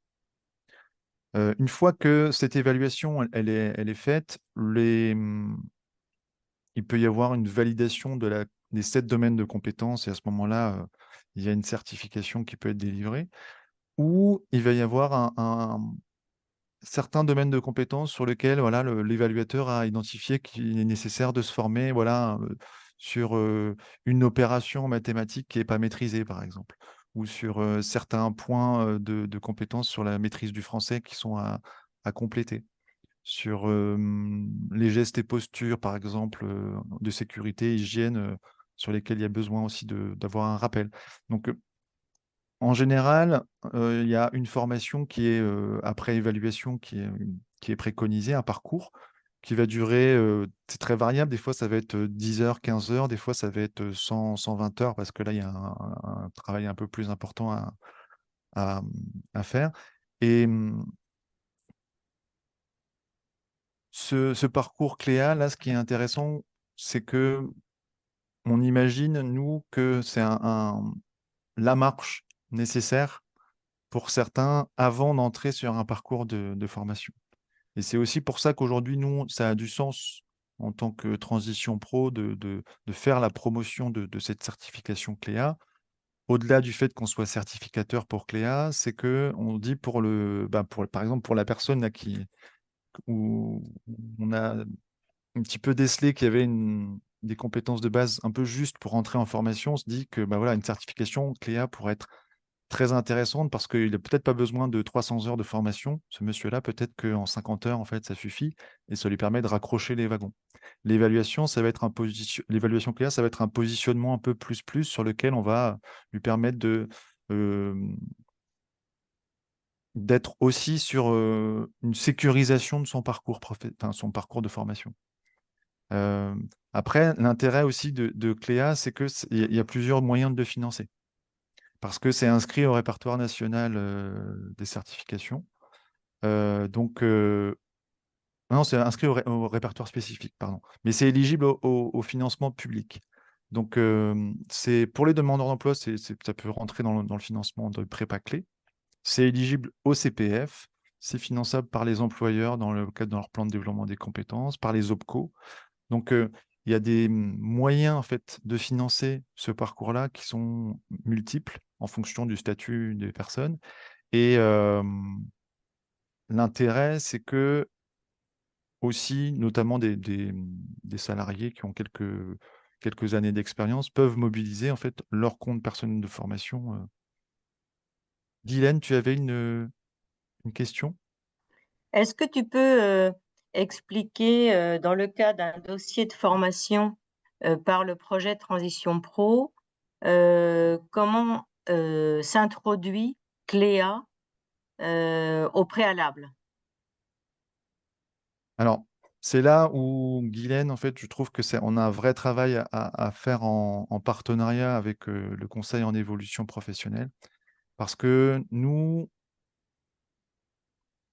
Une fois que cette évaluation, elle est faite, il peut y avoir une validation des 7 domaines de compétences et à ce moment-là, il y a une certification qui peut être délivrée. Ou il va y avoir un certain domaine de compétences sur lequel voilà, l'évaluateur a identifié qu'il est nécessaire de se former voilà, sur une opération mathématique qui n'est pas maîtrisée, par exemple, ou sur certains points de compétences sur la maîtrise du français qui sont à compléter, sur les gestes et postures, par exemple, de sécurité, hygiène, sur lesquels il y a besoin aussi d'avoir un rappel. Donc, en général, il y a une formation qui est, après évaluation, qui est préconisée, un parcours qui va durer, c'est très variable. Des fois, ça va être 10 heures, 15 heures. Des fois, ça va être 120 heures parce que là, il y a un travail un peu plus important à, à faire. Et ce parcours Cléa, là, ce qui est intéressant, c'est que on imagine, nous, que c'est la marche nécessaire pour certains avant d'entrer sur un parcours de formation. Et c'est aussi pour ça qu'aujourd'hui, nous, ça a du sens en tant que transition pro de faire la promotion de cette certification Cléa. Au-delà du fait qu'on soit certificateur pour Cléa, c'est qu'on dit par exemple, pour la personne là, où on a un petit peu décelé qu'il y avait des compétences de base un peu justes pour entrer en formation, on se dit que voilà, une certification Cléa pourrait être très intéressante parce qu'il n'a peut-être pas besoin de 300 heures de formation. Ce monsieur-là, peut-être qu'en 50 heures, en fait, ça suffit et ça lui permet de raccrocher les wagons. L'évaluation, ça va être l'évaluation Cléa, ça va être un positionnement un peu plus sur lequel on va lui permettre euh, d'être aussi sur une sécurisation de son parcours, son parcours de formation. Euh, Après, l'intérêt aussi de Cléa, c'est qu'il y a plusieurs moyens de le financer. Parce que c'est inscrit au répertoire national des certifications. Non, c'est inscrit au répertoire spécifique, pardon. Mais c'est éligible au financement public. Donc, c'est pour les demandeurs d'emploi, ça peut rentrer dans le financement de prépa clé. C'est éligible au CPF. C'est finançable par les employeurs dans le cadre de leur plan de développement des compétences, par les OPCO. Donc, il y a des moyens en fait, de financer ce parcours-là qui sont multiples en fonction du statut des personnes. Et l'intérêt, c'est que aussi, notamment des salariés qui ont quelques années d'expérience, peuvent mobiliser en fait leur compte personnel de formation. Guylaine, tu avais une question? Est-ce que tu peux expliquer, dans le cas d'un dossier de formation par le projet Transition Pro, comment s'introduit Cléa au préalable? Alors, c'est là où Guylaine, en fait, je trouve on a un vrai travail à faire en partenariat avec le Conseil en évolution professionnelle. Parce que nous,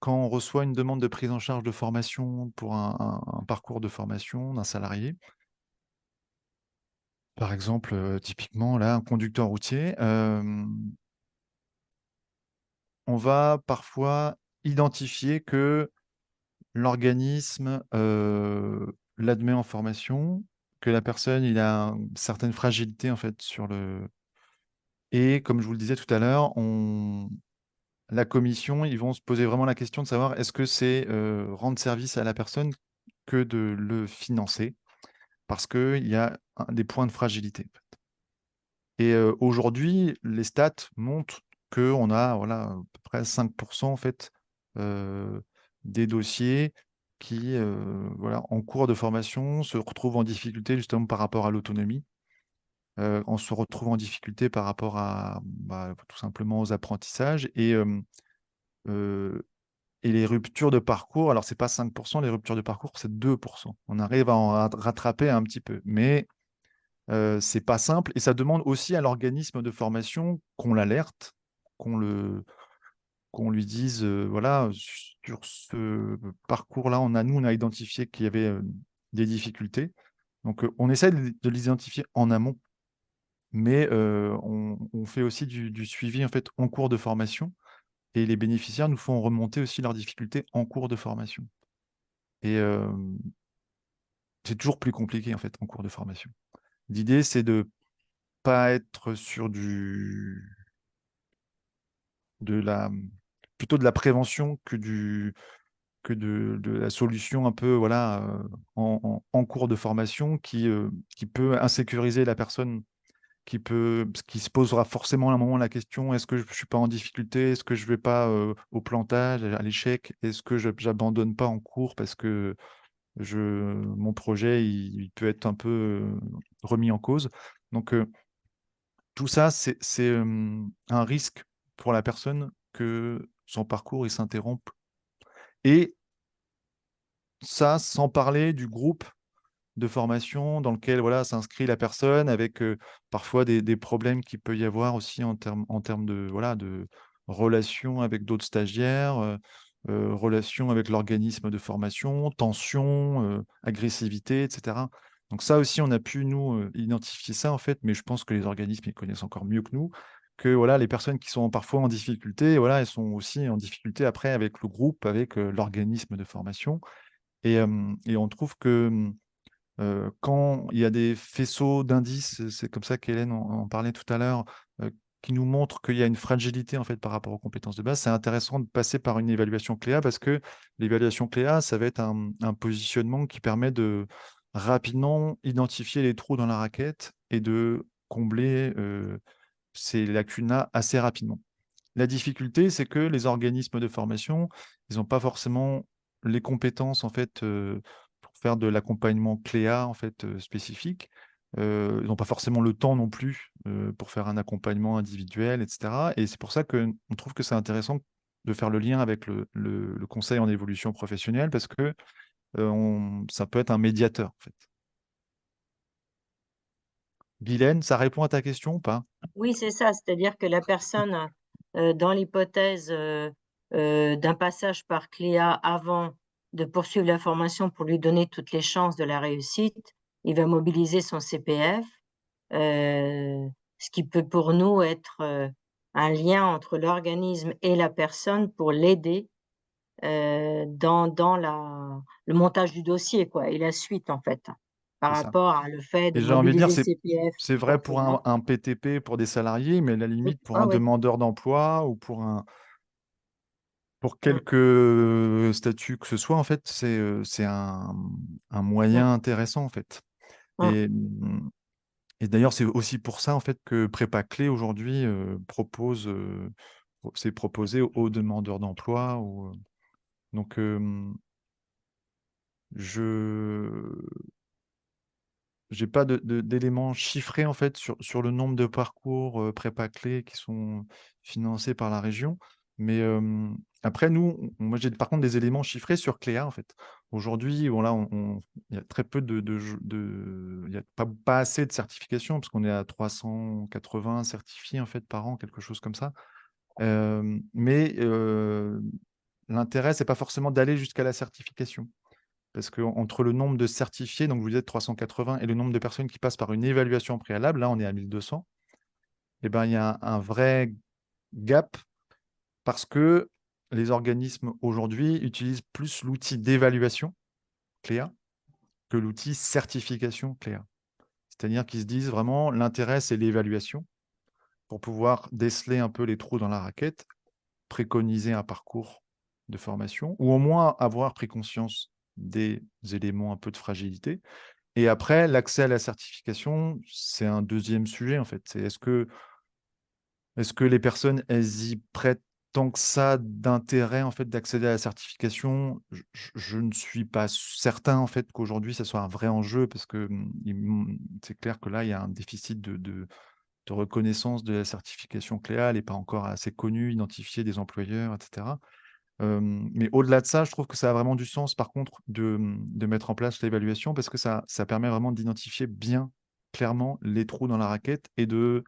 quand on reçoit une demande de prise en charge de formation pour un parcours de formation d'un salarié, par exemple, typiquement, là, un conducteur routier, on va parfois identifier que l'organisme l'admet en formation, que la personne il a une certaine fragilité en fait et comme je vous le disais tout à l'heure, la commission, ils vont se poser vraiment la question de savoir est-ce que c'est rendre service à la personne que de le financer parce qu'il y a des points de fragilité. Et aujourd'hui, les stats montrent qu'on a voilà, à peu près 5% en fait, des dossiers qui, voilà, en cours de formation, se retrouvent en difficulté justement par rapport à l'autonomie. On se retrouve en difficulté par rapport tout simplement aux apprentissages. Et les ruptures de parcours, alors c'est pas 5%, les ruptures de parcours, c'est 2%. On arrive à en rattraper un petit peu. Mais c'est pas simple et ça demande aussi à l'organisme de formation qu'on l'alerte, qu'on lui dise voilà, sur ce parcours-là, on a identifié qu'il y avait des difficultés. Donc on essaie de les identifier en amont, mais on fait aussi du suivi en fait en cours de formation et les bénéficiaires nous font remonter aussi leurs difficultés en cours de formation. Et c'est toujours plus compliqué en fait en cours de formation. L'idée, c'est de pas être sur de la, plutôt de la prévention que de la solution un peu voilà, en cours de formation qui peut insécuriser la personne, qui se posera forcément à un moment la question, est-ce que je ne suis pas en difficulté, est-ce que je ne vais pas au plantage, à l'échec, est-ce que je n'abandonne pas en cours parce que mon projet il peut être un peu remis en cause. Donc, tout ça, c'est un risque pour la personne que son parcours il s'interrompe. Et ça, sans parler du groupe de formation dans lequel voilà, s'inscrit la personne avec parfois des problèmes qu'il peut y avoir aussi en termes voilà, de relations avec d'autres stagiaires, relations avec l'organisme de formation, tension, agressivité, etc. Donc ça aussi, on a pu, nous, identifier ça, en fait, mais je pense que les organismes, ils connaissent encore mieux que nous. que voilà, les personnes qui sont parfois en difficulté, voilà, elles sont aussi en difficulté après avec le groupe, avec l'organisme de formation. Et on trouve que quand il y a des faisceaux d'indices, c'est comme ça qu'Hélène en parlait tout à l'heure, qui nous montrent qu'il y a une fragilité en fait par rapport aux compétences de base, c'est intéressant de passer par une évaluation Cléa parce que l'évaluation Cléa, ça va être un positionnement qui permet de rapidement identifier les trous dans la raquette et de combler ces lacunes-là assez rapidement. La difficulté, c'est que les organismes de formation, ils n'ont pas forcément les compétences en fait pour faire de l'accompagnement Cléa en fait spécifique. Ils n'ont pas forcément le temps non plus pour faire un accompagnement individuel, etc. Et c'est pour ça qu'on trouve que c'est intéressant de faire le lien avec le conseil en évolution professionnelle parce que ça peut être un médiateur en fait. Guylaine, ça répond à ta question ou pas? Oui, c'est ça, c'est-à-dire que la personne, dans l'hypothèse, d'un passage par Cléa avant de poursuivre la formation pour lui donner toutes les chances de la réussite, il va mobiliser son CPF, ce qui peut pour nous être, un lien entre l'organisme et la personne pour l'aider, dans le montage du dossier quoi et la suite en fait, par C'est ça. rapport à le fait de Et j'ai envie de dire, mobiliser le CPF c'est vrai pour pour pouvoir un PTP, pour des salariés, mais à la limite pour ah un oui, demandeur d'emploi ou pour mmh, quelque statut que ce soit, en fait, c'est un mmh, moyen intéressant, en fait. mmh. Et d'ailleurs, c'est aussi pour ça, en fait, que Prépa Clé aujourd'hui c'est proposé aux demandeurs d'emploi. Donc, je j'ai pas d'éléments chiffrés, en fait, sur le nombre de parcours, prépa clés qui sont financés par la région. Mais, après nous, moi, j'ai par contre des éléments chiffrés sur Cléa, en fait. Aujourd'hui, bon là, il y a très peu il y a pas assez de certifications parce qu'on est à 380 certifiés, en fait, par an, quelque chose comme ça. Mais, l'intérêt, c'est pas forcément d'aller jusqu'à la certification. Parce qu'entre le nombre de certifiés, donc vous êtes 380, et le nombre de personnes qui passent par une évaluation préalable, là on est à 1200, et ben, il y a un vrai gap parce que les organismes aujourd'hui utilisent plus l'outil d'évaluation Cléa que l'outil certification Cléa. C'est-à-dire qu'ils se disent vraiment l'intérêt c'est l'évaluation pour pouvoir déceler un peu les trous dans la raquette, préconiser un parcours de formation ou au moins avoir pris conscience des éléments un peu de fragilité. Et après, l'accès à la certification, c'est un deuxième sujet, en fait. C'est est-ce que les personnes, elles y prêtent tant que ça d'intérêt, en fait, d'accéder à la certification? Je ne suis pas certain, en fait, qu'aujourd'hui, ça soit un vrai enjeu parce que c'est clair que là, il y a un déficit de reconnaissance de la certification Cléa. Elle n'est pas encore assez connue, identifiée des employeurs, etc. Mais au-delà de ça, je trouve que ça a vraiment du sens, par contre, de mettre en place l'évaluation parce que ça permet vraiment d'identifier bien clairement les trous dans la raquette et de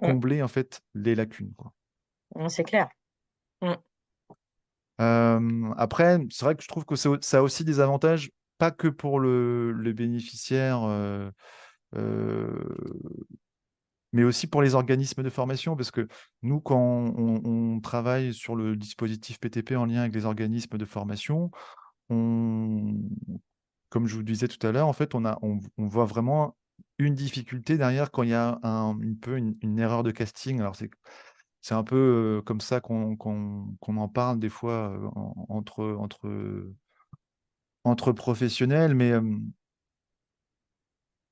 Mmh. combler, en fait, les lacunes, quoi. Mmh, c'est clair. Mmh. Après, c'est vrai que je trouve que ça a aussi des avantages, pas que pour le bénéficiaire, heu, mais aussi pour les organismes de formation. Parce que nous, quand on travaille sur le dispositif PTP en lien avec les organismes de formation, on comme je vous disais tout à l'heure, en fait, on voit vraiment une difficulté derrière quand il y a une erreur de casting. Alors c'est un peu, comme ça qu'on en parle des fois, entre professionnels, mais,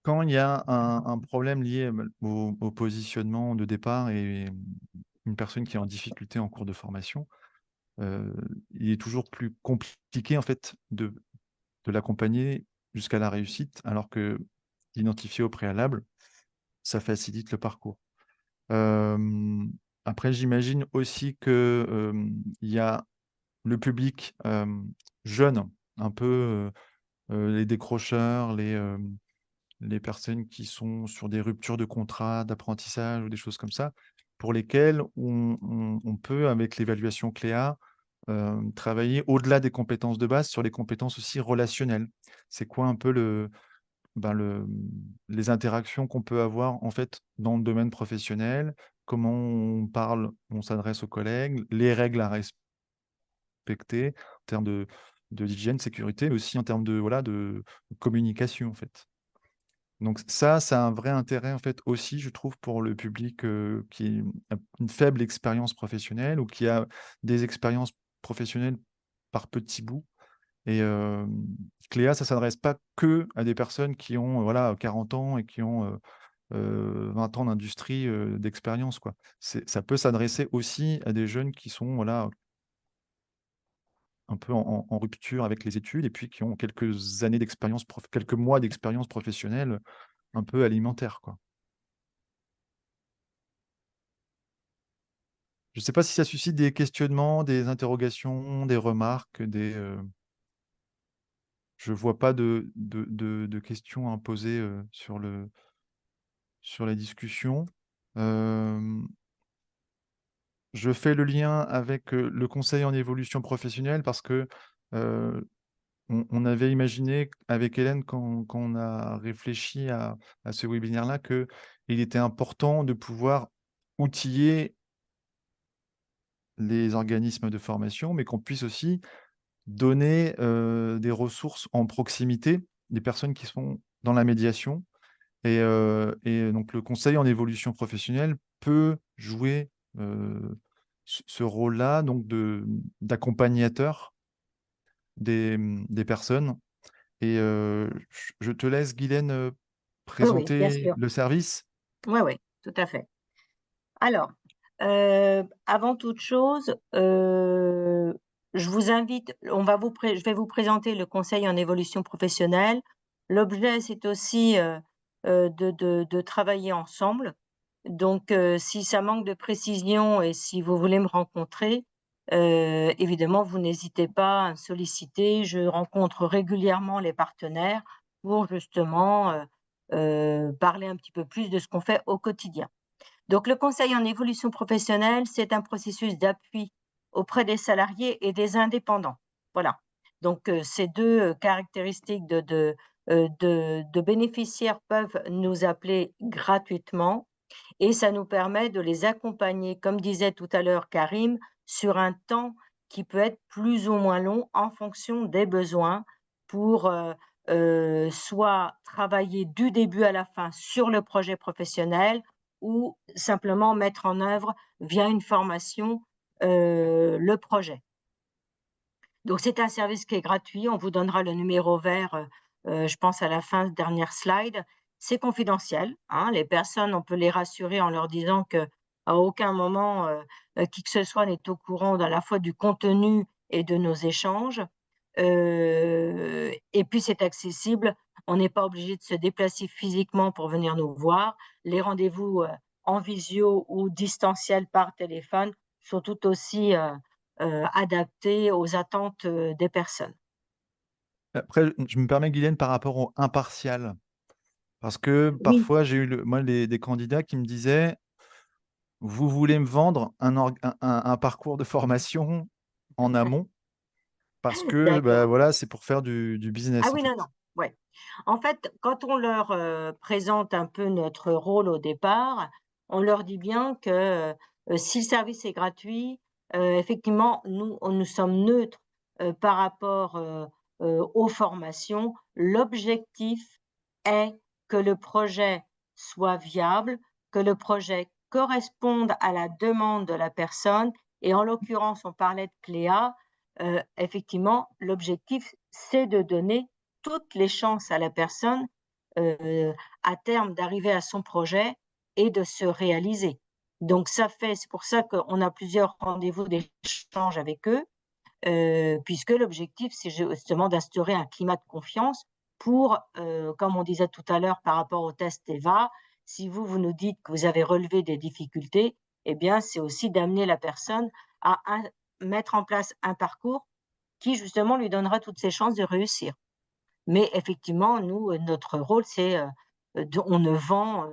quand il y a un problème lié, au positionnement de départ et une personne qui est en difficulté en cours de formation, heu, il est toujours plus compliqué, en fait, de l'accompagner jusqu'à la réussite, alors que d'identifier au préalable, ça facilite le parcours. Après j'imagine aussi que, il y a le public, jeune, un peu, les décrocheurs, les personnes qui sont sur des ruptures de contrat, d'apprentissage ou des choses comme ça, pour lesquelles on peut, avec l'évaluation Cléa, travailler au-delà des compétences de base, sur les compétences aussi relationnelles. C'est quoi un peu ben, les interactions qu'on peut avoir en fait dans le domaine professionnel, comment on parle, on s'adresse aux collègues, les règles à respecter en termes d'hygiène, sécurité, mais aussi en termes de, voilà, de communication, en fait. Donc ça a un vrai intérêt, en fait, aussi, je trouve, pour le public, qui a une faible expérience professionnelle ou qui a des expériences professionnelles par petits bouts. Et Cléa, ça s'adresse pas que à des personnes qui ont, voilà, 40 ans et qui ont, 20 ans d'industrie, d'expérience, quoi. Ça peut s'adresser aussi à des jeunes qui sont, voilà, un peu en rupture avec les études et puis qui ont quelques années d'expérience quelques mois d'expérience professionnelle, un peu alimentaire, quoi. Je ne sais pas si ça suscite des questionnements, des interrogations, des remarques, je vois pas de questions à poser, sur la discussion. Hem, je fais le lien avec, le conseil en évolution professionnelle parce que, heu, on avait imaginé avec Hélène quand on a réfléchi à ce webinaire-là, qu'il était important de pouvoir outiller les organismes de formation, mais qu'on puisse aussi donner, des ressources en proximité, des personnes qui sont dans la médiation et donc le conseil en évolution professionnelle peut jouer, ce rôle-là, donc d'accompagnateur des personnes et je te laisse Guylaine, Oui, oui, bien présenter sûr. le service. Oui, oui, tout à fait. Alors, avant toute chose, je vous invite je vais vous présenter le conseil en évolution professionnelle. L'objet, c'est aussi, de travailler ensemble. Donc, si ça manque de précision et si vous voulez me rencontrer, évidemment, vous n'hésitez pas à me solliciter. Je rencontre régulièrement les partenaires pour justement, parler un petit peu plus de ce qu'on fait au quotidien. Donc, le conseil en évolution professionnelle, c'est un processus d'appui auprès des salariés et des indépendants. Voilà. Donc, ces 2 caractéristiques de bénéficiaires peuvent nous appeler gratuitement et ça nous permet de les accompagner, comme disait tout à l'heure Karim, sur un temps qui peut être plus ou moins long en fonction des besoins pour, soit travailler du début à la fin sur le projet professionnel ou simplement mettre en œuvre via une formation, le projet. Donc c'est un service qui est gratuit, on vous donnera le numéro vert, je pense à la fin, dernière slide. C'est confidentiel, hein, les personnes, on peut les rassurer en leur disant qu'à aucun moment, qui que ce soit n'est au courant à la fois du contenu et de nos échanges. Et puis c'est accessible, on n'est pas obligé de se déplacer physiquement pour venir nous voir. Les rendez-vous, en visio ou distanciels par téléphone sont tout aussi, adaptés aux attentes, des personnes. Après, je me permets Guylaine par rapport au impartial, parce que Oui, parfois j'ai eu moi des candidats qui me disaient: «Vous voulez me vendre un parcours de formation en amont parce que, bah, d'accord. voilà, c'est pour faire du Ah business, en oui, fait». non, non, ouais. En fait, quand on leur, présente un peu notre rôle au départ, on leur dit bien que, si le service est gratuit, effectivement, nous sommes neutres, par rapport, aux formations. L'objectif est que le projet soit viable, que le projet corresponde à la demande de la personne et en l'occurrence, on parlait de Cléa, effectivement, l'objectif, c'est de donner toutes les chances à la personne, heu, à terme d'arriver à son projet et de se réaliser. Donc c'est pour ça qu'on a plusieurs rendez-vous d'échange avec eux, puisque l'objectif, c'est justement d'instaurer un climat de confiance pour, comme on disait tout à l'heure par rapport au test EVA, si vous nous dites que vous avez relevé des difficultés, eh bien, c'est aussi d'amener la personne à mettre en place un parcours qui justement lui donnera toutes ses chances de réussir. Mais effectivement, nous, notre rôle, c'est, de on ne vend,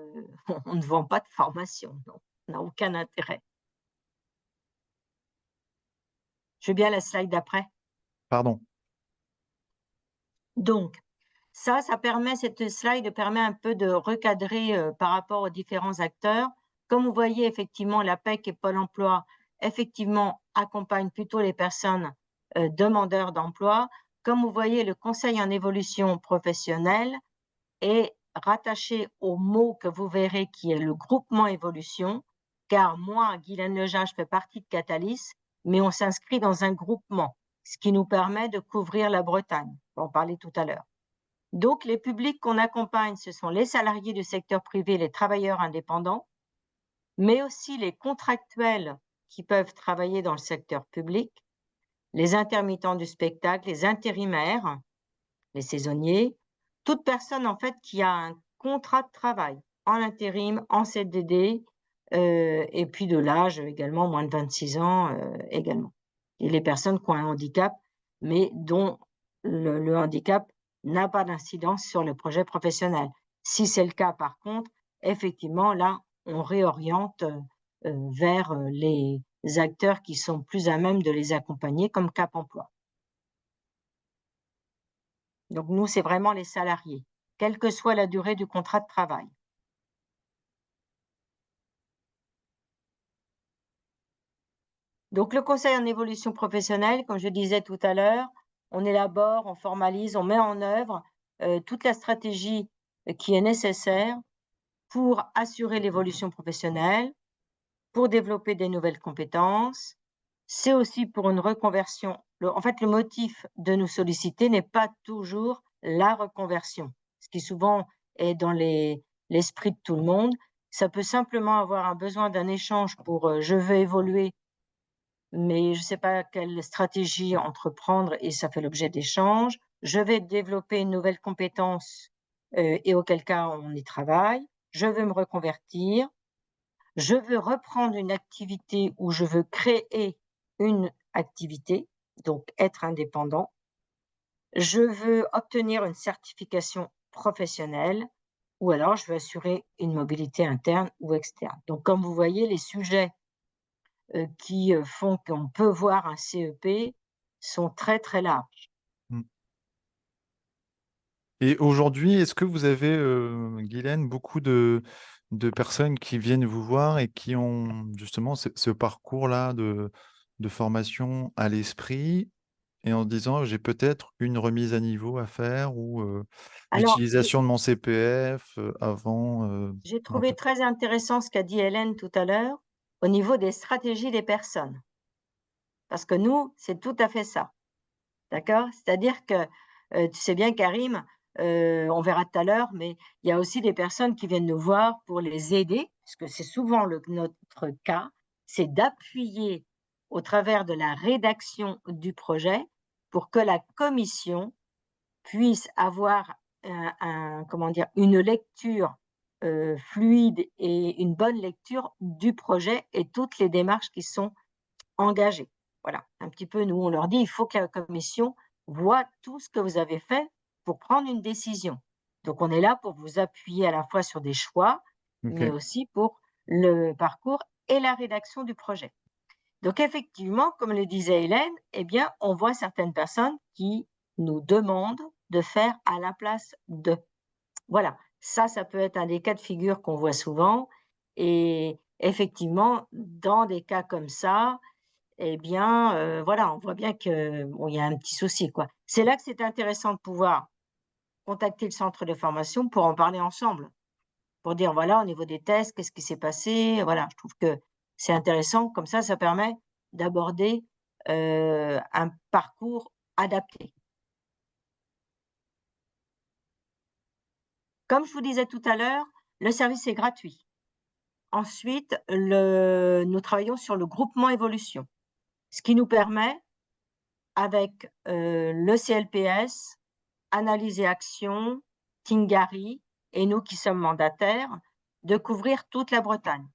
on ne vend pas de formation, non, on n'a aucun intérêt. Je veux bien la slide d'après. Pardon. Donc cette slide permet un peu de recadrer, par rapport aux différents acteurs. Comme vous voyez, effectivement, la PEC et Pôle emploi, effectivement, accompagnent plutôt les personnes demandeurs d'emploi. Comme vous voyez, le conseil en évolution professionnelle est rattaché au mot que vous verrez qui est le groupement évolution, car moi, Guylaine Leja, je fais partie de Catalys, mais on s'inscrit dans un groupement, ce qui nous permet de couvrir la Bretagne. On va en parler tout à l'heure. Donc, les publics qu'on accompagne, ce sont les salariés du secteur privé, les travailleurs indépendants, mais aussi les contractuels qui peuvent travailler dans le secteur public, les intermittents du spectacle, les intérimaires, les saisonniers, toute personne en fait qui a un contrat de travail en intérim, en CDD, et puis de l'âge également, moins de 26 ans également. Et les personnes qui ont un handicap, mais dont le handicap n'a pas d'incidence sur le projet professionnel. Si c'est le cas, par contre, effectivement, là, on réoriente vers les acteurs qui sont plus à même de les accompagner, comme Cap Emploi. Donc, nous, c'est vraiment les salariés, quelle que soit la durée du contrat de travail. Donc, le conseil en évolution professionnelle, comme je disais tout à l'heure, on élabore, on formalise, on met en œuvre toute la stratégie qui est nécessaire pour assurer l'évolution professionnelle, pour développer des nouvelles compétences. C'est aussi pour une reconversion. En fait, le motif de nous solliciter n'est pas toujours la reconversion, ce qui souvent est dans l'esprit de tout le monde. Ça peut simplement avoir un besoin d'un échange pour je veux évoluer, mais je ne sais pas quelle stratégie entreprendre et ça fait l'objet d'échanges. Je vais développer une nouvelle compétence et auquel cas on y travaille. Je veux me reconvertir. Je veux reprendre une activité ou je veux créer une activité, donc être indépendant. Je veux obtenir une certification professionnelle ou alors je veux assurer une mobilité interne ou externe. Donc, comme vous voyez, les sujets qui font qu'on peut voir un CEP sont très, très larges. Mm. Et aujourd'hui, est-ce que vous avez, Guylaine, beaucoup de personnes qui viennent vous voir et qui ont justement ce parcours-là de formation à l'esprit et en se disant j'ai peut-être une remise à niveau à faire ou Alors, l'utilisation de mon CPF avant j'ai un trouvé peu. très intéressant ce qu'a dit Hélène tout à l'heure au niveau des stratégies des personnes. Parce que nous, c'est tout à fait ça. D'accord? C'est-à-dire que, tu sais bien Karim, on verra tout à l'heure, mais il y a aussi des personnes qui viennent nous voir pour les aider, puisque c'est souvent notre cas, c'est d'appuyer au travers de la rédaction du projet pour que la commission puisse avoir comment dire, une lecture, fluide et une bonne lecture du projet et toutes les démarches qui sont engagées. Voilà, un petit peu, nous, on leur dit, il faut que la commission voit tout ce que vous avez fait pour prendre une décision. Donc, on est là pour vous appuyer à la fois sur des choix, mais Ok. aussi pour le parcours et la rédaction du projet. Donc, effectivement, comme le disait Hélène, eh bien, on voit certaines personnes qui nous demandent de faire à la place d'eux. Voilà, ça peut être un des cas de figure qu'on voit souvent. Et effectivement, dans des cas comme ça, eh bien, voilà, on voit bien qu'il y a un petit souci, quoi. C'est là que c'est intéressant de pouvoir contacter le centre de formation pour en parler ensemble, pour dire, voilà, au niveau des tests, qu'est-ce qui s'est passé? Voilà, je trouve que c'est intéressant. Comme ça permet d'aborder un parcours adapté. Comme je vous disais tout à l'heure, le service est gratuit. Ensuite, nous travaillons sur le groupement évolution, ce qui nous permet, avec le CLPS, Analyse et Action, Tingari et nous qui sommes mandataires, de couvrir toute la Bretagne.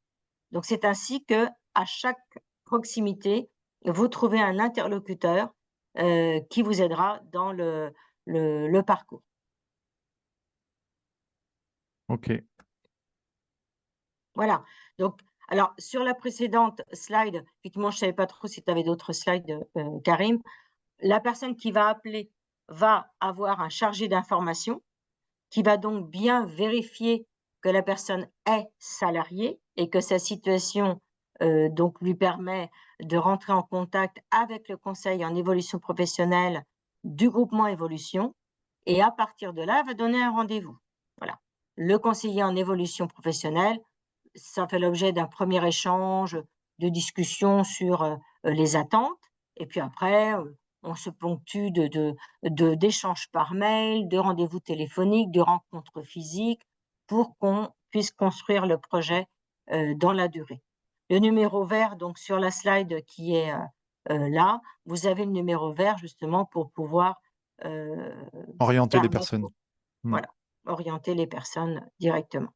Donc, c'est ainsi que à chaque proximité, vous trouvez un interlocuteur qui vous aidera dans le parcours. Ok. Voilà. Donc, alors, sur la précédente slide, effectivement, je ne savais pas trop si tu avais d'autres slides, Karim. La personne qui va appeler va avoir un chargé d'information qui va donc bien vérifier que la personne est salariée et que sa situation donc lui permet de rentrer en contact avec le conseil en évolution professionnelle du groupement évolution et à partir de là, elle va donner un rendez-vous. Voilà. Le conseiller en évolution professionnelle, ça fait l'objet d'un premier échange, de discussion sur les attentes et puis après, on se ponctue d'échanges par mail, de rendez-vous téléphoniques, de rencontres physiques pour qu'on puisse construire le projet dans la durée. Le numéro vert, donc sur la slide qui est là, vous avez le numéro vert justement pour pouvoir Orienter les permettre, personnes. voilà, orienter les personnes directement.